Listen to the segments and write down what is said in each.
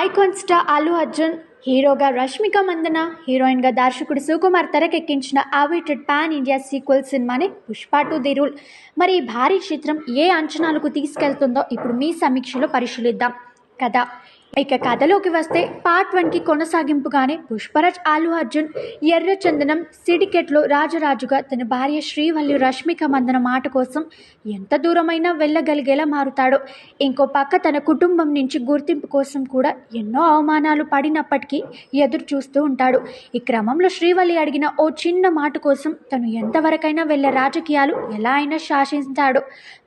Icon star Allu Arjun హీరోగా రష్మిక మందన, హీరోయిన్గా దర్శకుడు సుకుమార్ తెరకెక్కించిన అవైటెడ్ పాన్ ఇండియా సీక్వెల్ సినిమానే పుష్ప 2 ది రూల్. మరి ఈ భారీ చిత్రం ఏ అంచనాలకు తీసుకెళ్తుందో ఇప్పుడు మీ సమీక్షలో పరిశీలిద్దాం కదా. ఇక కథలోకి వస్తే పార్ట్ 1కి కొనసాగింపుగానే పుష్పరాజ్ అల్లు అర్జున్ ఎర్రచందనం సిండికేట్లో రాజరాజుగా తన భార్య శ్రీవల్లి రష్మిక మందన మాట కోసం ఎంత దూరమైనా వెళ్ళగలిగేలా మారుతాడు. ఇంకో పక్క తన కుటుంబం నుంచి గుర్తింపు కోసం కూడా ఎన్నో అవమానాలు పడినప్పటికీ ఎదురు చూస్తూ ఉంటాడు. ఈ క్రమంలో శ్రీవల్లి అడిగిన ఓ చిన్న మాట కోసం తను ఎంతవరకైనా వెళ్ళే రాజకీయాలు ఎలా అయినా శాసించాడు.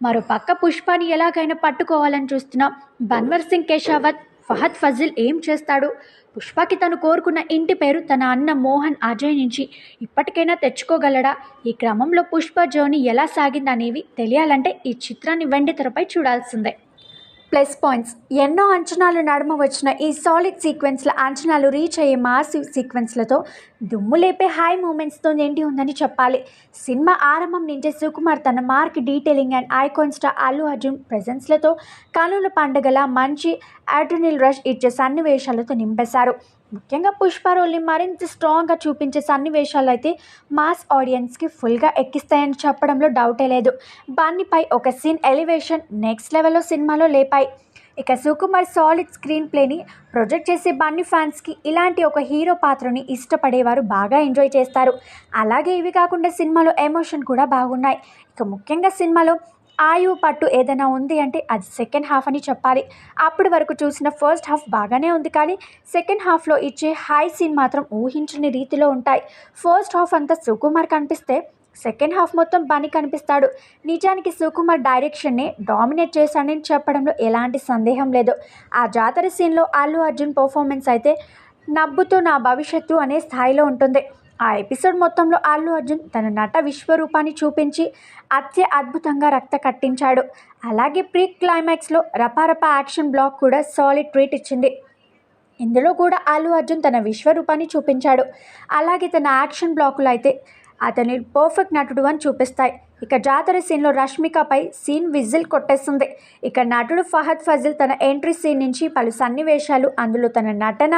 మరో పక్క పుష్పాని ఎలాగైనా పట్టుకోవాలని చూస్తున్న బన్వర్ సింగ్ కేశావత్, ఫహద్ ఫజిల్ ఏం చేస్తాడు? పుష్పకి తను కోరుకున్న ఇంటి పేరు తన అన్న మోహన్ అజయ్ నుంచి ఇప్పటికైనా తెచ్చుకోగలడా? ఈ క్రమంలో పుష్ప జర్నీ ఎలా సాగిందనేవి తెలియాలంటే ఈ చిత్రాన్ని వెండితెరపై చూడాల్సిందే. ప్లస్ పాయింట్స్: ఎన్నో అంచనాలు నడుమ వచ్చిన ఈ సాలిడ్ సీక్వెన్స్ల అంచనాలు రీచ్ అయ్యే మాసివ్ సీక్వెన్స్లతో దుమ్ము లేపే హై మూమెంట్స్తో నిండి ఉందని చెప్పాలి. సినిమా ఆరంభం నుంచే సుకుమార్ తన mark detailing and icon star Allu Arjun ప్రెజెన్స్లతో కనుల పండుగల మంచి అడ్రినల్ రష్ ఇచ్చే సన్నివేశాలతో నింపేశారు. ముఖ్యంగా పుష్ప రోల్ని మరింత స్ట్రాంగ్గా చూపించే సన్నివేశాలు అయితే మాస్ ఆడియన్స్కి ఫుల్గా ఎక్కిస్తాయని చెప్పడంలో డౌటే లేదు. బన్నీపై ఒక సీన్ ఎలివేషన్ నెక్స్ట్ లెవెల్లో సినిమాలో లేపాయి. ఇక సుకుమార్ సాలిడ్ స్క్రీన్ ప్లేని ప్రొజెక్ట్ చేసే బన్నీ ఫ్యాన్స్కి ఇలాంటి ఒక హీరో పాత్రని ఇష్టపడేవారు బాగా ఎంజాయ్ చేస్తారు. అలాగే ఇవి కాకుండా సినిమాలో ఎమోషన్ కూడా బాగున్నాయి. ఇక ముఖ్యంగా సినిమాలో ఆయువు పట్టు ఏదైనా ఉంది అంటే అది సెకండ్ హాఫ్ అని చెప్పాలి. అప్పటి వరకు చూసిన ఫస్ట్ హాఫ్ బాగానే ఉంది, కానీ సెకండ్ హాఫ్లో ఇచ్చే హై సీన్ మాత్రం ఊహించని రీతిలో ఉంటాయి. ఫస్ట్ హాఫ్ అంతా సుకుమార్ కనిపిస్తే సెకండ్ హాఫ్ మొత్తం బన్నీ కనిపిస్తాడు. నిజానికి సుకుమార్ డైరెక్షన్ని డామినేట్ చేశాడని చెప్పడంలో ఎలాంటి సందేహం లేదు. ఆ జాతర సీన్లో అల్లు అర్జున్ పర్ఫార్మెన్స్ అయితే నవ్వుతో నా భవిష్యత్తు అనే స్థాయిలో ఉంటుంది. ఆ ఎపిసోడ్ మొత్తంలో అల్లు అర్జున్ తన నట విశ్వరూపాన్ని చూపించి అద్భుతంగా రక్త కట్టించాడు. అలాగే ప్రీ క్లైమాక్స్లో రపారపా యాక్షన్ బ్లాక్ కూడా సాలిడ్ ట్రీట్ ఇచ్చింది. ఇందులో కూడా అల్లు అర్జున్ తన విశ్వరూపాన్ని చూపించాడు. అలాగే తన యాక్షన్ బ్లాకులు అయితే అతని పర్ఫెక్ట్ నటుడు అని చూపిస్తాయి. ఇక జాతర సీన్లో రష్మికపై సీన్ విజిల్ కొట్టేస్తుంది. ఇక నటుడు ఫహద్ ఫజిల్ తన ఎంట్రీ సీన్ నుంచి పలు సన్నివేశాలు అందులో తన నటన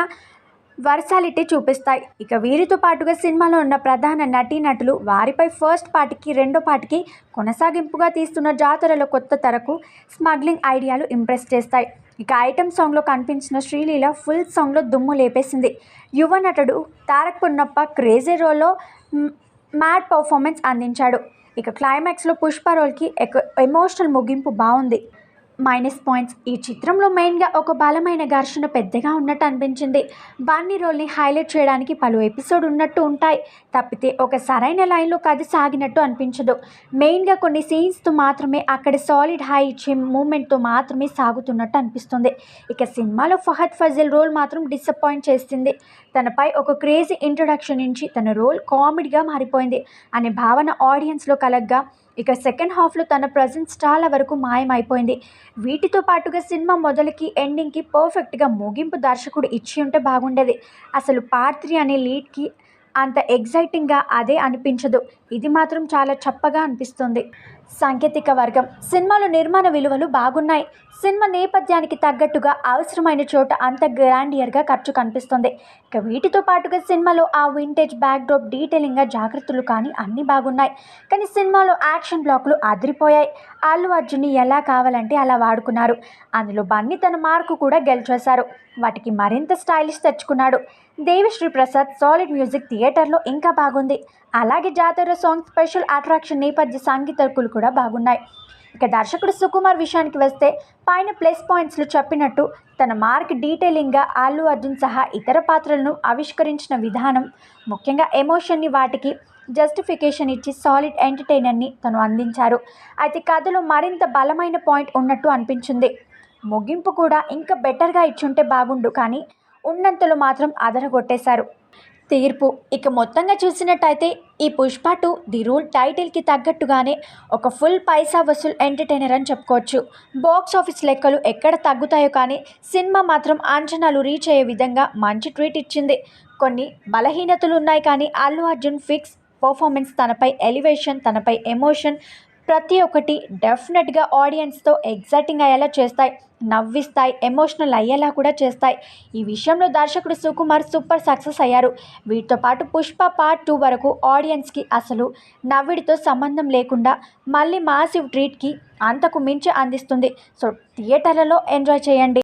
వర్సాలిటీ చూపిస్తాయి. ఇక వీరితో పాటుగా సినిమాలో ఉన్న ప్రధాన నటీనటులు వారిపై ఫస్ట్ పార్ట్కి రెండో పార్ట్కి కొనసాగింపుగా తీస్తున్న జాతరలో కొత్త తరకు స్మగ్లింగ్ ఐడియాలు ఇంప్రెస్ చేస్తాయి. ఇక ఐటమ్ సాంగ్లో కనిపించిన శ్రీలీల ఫుల్ సాంగ్లో దుమ్ము లేపేసింది. యువ నటుడు తారక్ పున్నప్ప క్రేజీ రోల్లో మ్యాడ్ పర్ఫార్మెన్స్ అందించాడు. ఇక క్లైమాక్స్లో పుష్ప రోల్కి ఎమోషనల్ ముగింపు బాగుంది. మైనస్ పాయింట్స్: ఈ చిత్రంలో మెయిన్గా ఒక బలమైన ఘర్షణ పెద్దగా ఉన్నట్టు అనిపించింది. బన్నీ రోల్ని హైలైట్ చేయడానికి పలు ఎపిసోడ్ ఉన్నట్టు ఉంటాయి తప్పితే ఒక సరైన లైన్లో కథ సాగినట్టు అనిపించదు. మెయిన్గా కొన్ని సీన్స్తో మాత్రమే అక్కడ సాలిడ్ హై ఇచ్చే మూమెంట్తో మాత్రమే సాగుతున్నట్టు అనిపిస్తుంది. ఇక సినిమాలో ఫహద్ ఫజిల్ రోల్ మాత్రం డిసప్పాయింట్ చేసింది. తనపై ఒక క్రేజీ ఇంట్రొడక్షన్ నుంచి తన రోల్ కామెడీగా మారిపోయింది అనే భావన ఆడియన్స్లో కలగ్గా ఇక సెకండ్ హాఫ్లో తన ప్రజెన్స్ చాలా వరకు మాయమైపోయింది. వీటితో పాటుగా సినిమా మొదలుకి ఎండింగ్కి పర్ఫెక్ట్గా ముగింపు దర్శకుడు ఇచ్చి ఉంటే బాగుండేది. అసలు పార్ట్ 3 అనే లీడ్కి అంత ఎగ్జైటింగ్గా అదే అనిపించదు. ఇది మాత్రం చాలా చప్పగా అనిపిస్తుంది. సాంకేతిక వర్గం: సినిమాలో నిర్మాణ విలువలు బాగున్నాయి. సినిమా నేపథ్యానికి తగ్గట్టుగా అవసరమైన చోట అంత గ్రాండియర్గా ఖర్చు కనిపిస్తుంది. ఇక వీటితో పాటుగా సినిమాలో ఆ వింటేజ్ బ్యాక్డ్రాప్ డీటెయిలింగ్గా జాగ్రత్తలు కానీ అన్నీ బాగున్నాయి. కానీ సినిమాలో యాక్షన్ బ్లాక్లు అదిరిపోయాయి. అల్లు అర్జున్ని ఎలా కావాలంటే అలా వాడుకున్నారు. అందులో బన్నీ తన మార్కు కూడా గెలిచేశారు. వాటికి మరింత స్టైలిష్ తెచ్చుకున్నాడు. దేవిశ్రీ ప్రసాద్ సాలిడ్ మ్యూజిక్ థియేటర్లో ఇంకా బాగుంది. అలాగే జాతర సాంగ్ స్పెషల్ అట్రాక్షన్ నేపథ్య సంగీతకులు కూడా బాగున్నాయి. ఇక దర్శకుడు సుకుమార్ విషయానికి వస్తే పైన ప్లస్ పాయింట్స్లు చెప్పినట్టు తన మార్క్ డీటెయిలింగ్గా అల్లు అర్జున్ సహా ఇతర పాత్రలను ఆవిష్కరించిన విధానం, ముఖ్యంగా ఎమోషన్ని వాటికి జస్టిఫికేషన్ ఇచ్చి సాలిడ్ ఎంటర్టైనర్ని తను అందించారు. అయితే కథలో మరింత బలమైన పాయింట్ ఉన్నట్టు అనిపించింది. ముగింపు కూడా ఇంకా బెటర్గా ఇచ్చుంటే బాగుండు, కానీ ఉన్నంతలో మాత్రం అదరగొట్టేశారు. తీర్పు: ఇక మొత్తంగా చూసినట్టయితే ఈ పుష్ప 2 ది రూల్ టైటిల్కి తగ్గట్టుగానే ఒక ఫుల్ పైసా వసూల్ ఎంటర్టైనర్ అని చెప్పుకోవచ్చు. బాక్స్ ఆఫీస్ లెక్కలు ఎక్కడ తగ్గుతాయో కానీ సినిమా మాత్రం అంచనాలు రీచ్ అయ్యే విధంగా మంచి ట్రీట్ ఇచ్చింది. కొన్ని బలహీనతలు ఉన్నాయి, కానీ అల్లు అర్జున్ ఫిక్స్ పర్ఫార్మెన్స్, తనపై ఎలివేషన్, తనపై ఎమోషన్ ప్రతి ఒక్కటి డెఫినెట్గా ఆడియన్స్తో ఎగ్జైటింగ్ అయ్యేలా చేస్తాయి, నవ్విస్తాయి, ఎమోషనల్ అయ్యేలా కూడా చేస్తాయి. ఈ విషయంలో దర్శకుడు సుకుమార్ సూపర్ సక్సెస్ అయ్యారు. వీటితో పాటు పుష్ప పార్ట్ 2 వరకు ఆడియన్స్కి అసలు నవ్విడితో సంబంధం లేకుండా మళ్ళీ మాసివ్ ట్రీట్కి అంతకు మించి అందిస్తుంది. సో థియేటర్లలో ఎంజాయ్ చేయండి.